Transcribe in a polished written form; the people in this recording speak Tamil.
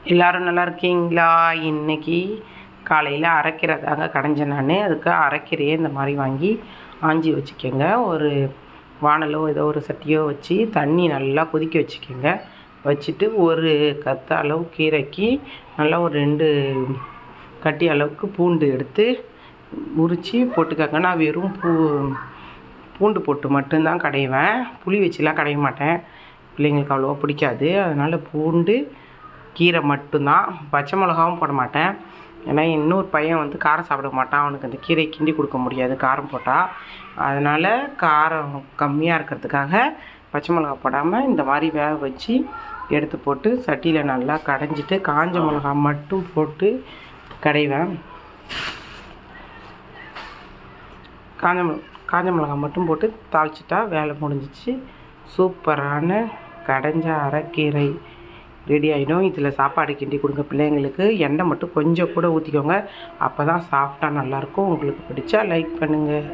எல்லோரும் நல்லா இருக்கீங்களா? இன்றைக்கி காலையில் அரைக்கீரை தாங்க கடைஞ்சேன் நான். அதுக்கு அரைக்கீரையை இந்த மாதிரி வாங்கி ஆஞ்சி வச்சுக்கோங்க. ஒரு வானலோ ஏதோ ஒரு சட்டியோ வச்சு தண்ணி நல்லா கொதிக்க வச்சுக்கோங்க. வச்சுட்டு ஒரு கத்த அளவு கீரைக்கு நல்லா ஒரு 2 கட்டி அளவுக்கு பூண்டு எடுத்து உரித்து போட்டுக்கோங்க. நான் வெறும் பூண்டு போட்டு மட்டும்தான் கடைவேன், புளி வச்சுலாம் கடைய மாட்டேன். பிள்ளைங்களுக்கு அவ்வளோவா பிடிக்காது. அதனால் பூண்டு கீரை மட்டும்தான், பச்சை மிளகாவும் போட மாட்டேன். ஏன்னா இன்னொரு பையன் வந்து காரம் சாப்பிட மாட்டான், அவனுக்கு அந்த கீரை கிண்டி கொடுக்க முடியாது காரம் போட்டால். அதனால் காரம் கம்மியாக இருக்கிறதுக்காக பச்சை மிளகா போடாமல் இந்த மாதிரி வேக வச்சு எடுத்து போட்டு சட்டியில் நல்லா கடைஞ்சிட்டு காஞ்ச மிளகா மட்டும் போட்டு கடைவேன். காஞ்ச மிளகா மட்டும் போட்டு தாளிச்சிட்டா வேலை முடிஞ்சிச்சு. சூப்பரான கடைஞ்ச அரைக்கீரை ரெடி ஆகிடும். இதில் சாப்பாடு கிண்டி கொடுங்க பிள்ளைங்களுக்கு. எண்ணெய் மட்டும் கொஞ்சம் கூட ஊற்றிக்கோங்க, அப்போ தான் சாஃப்டாக நல்லாயிருக்கும். உங்களுக்கு பிடிச்சா லைக் பண்ணுங்கள்.